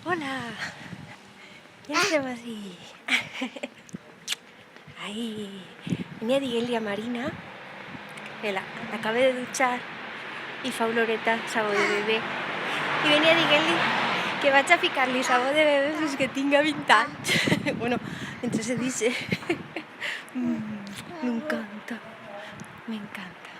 Hola! Ja estem així. Ahí. Venia dient-li a Marina que l'acaba de dutxar i fa oloreta sabó de bebè. I venia dient-li que vaig a ficar-li sabó de bebè fins que tinga 20 anys. Bueno, mentre se dice. M'encanta. M'encanta.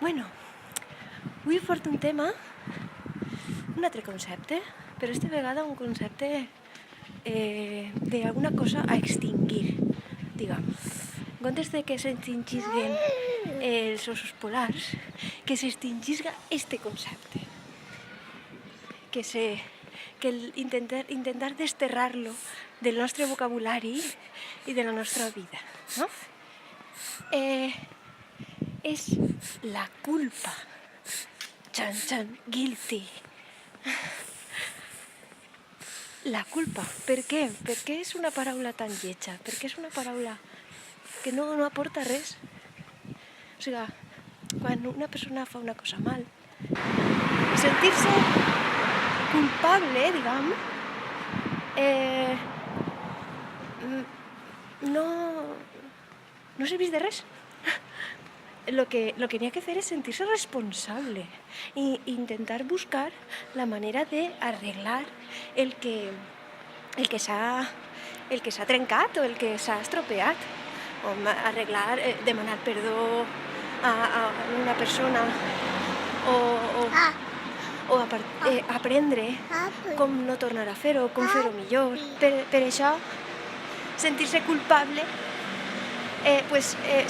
Bueno, avui porto un tema, un altre concepte, però esta vegada un concepte d'alguna cosa a extingir, diguem. En comptes de que s'extingisguen els ossos polars, que s'extingisga este concepte. Que intentar desterrar-lo del nostre vocabulari i de la nostra vida, no? És la culpa. Chan, chan, guilty. La culpa. Per què? Per què és una paraula tan lletja? Per què és una paraula que no aporta res? O sigui, quan una persona fa una cosa mal, sentir-se culpable, diguem, no serveix de res. Lo que n'hi ha que fer és sentir-se responsable i intentar buscar la manera d'arreglar el que s'ha trencat o el que s'ha estropeat, o arreglar, demanar perdó a una persona o aprendre com no tornar a fer-ho, com fer-ho millor. Per això, sentir-se culpable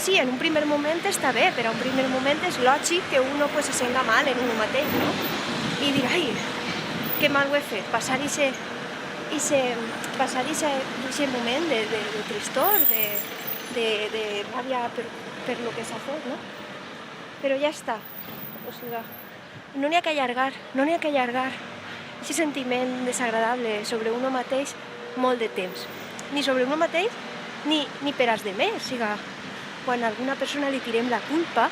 sí, en un primer moment està bé, però en un primer moment és lògic que uno se senta mal en uno mateix, no? I dir, ai, que mal ho he fet, passar ixe moment de tristor, de ràbia per lo que s'ha fet, no? Però ja està, o sigui, no n'hi ha que allargar aquest sentiment desagradable sobre uno mateix molt de temps, ni sobre uno mateix ni per als demés. O sigui, quan a alguna persona li tirem la culpa,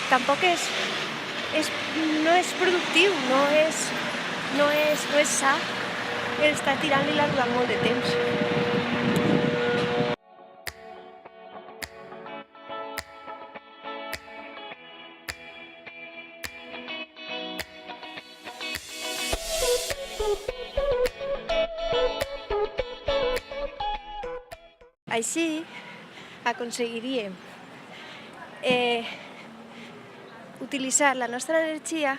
tampoc no és productiu, no és sa estar tirant-li-la durant molt de temps. Així aconseguiríem utilitzar la nostra energia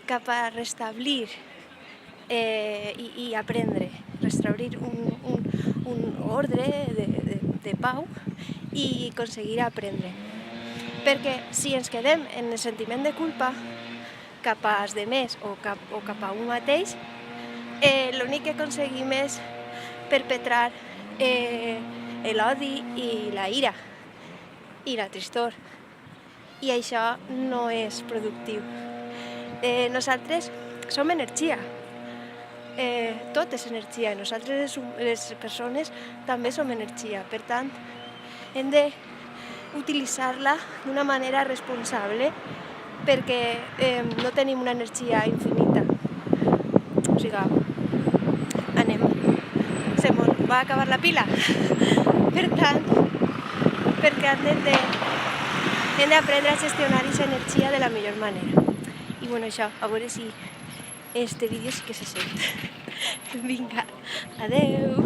cap a restablir i aprendre, restablir un ordre de pau i aconseguir aprendre. Perquè si ens quedem en el sentiment de culpa cap als demés o cap a un mateix, l'únic que aconseguim és perpetrar l'odi i la ira i la tristor, i això no és productiu. Nosaltres som energia, tot és energia, nosaltres les persones també som energia, per tant hem d'utilitzar-la d'una manera responsable perquè no tenim una energia infinita. O sigui, va acabar la pila. Per tant, hem d'aprendre a gestionar aquesta energia de la millor manera. I bueno, això, a veure si este vídeo sí que se sent. Vinga, adeu!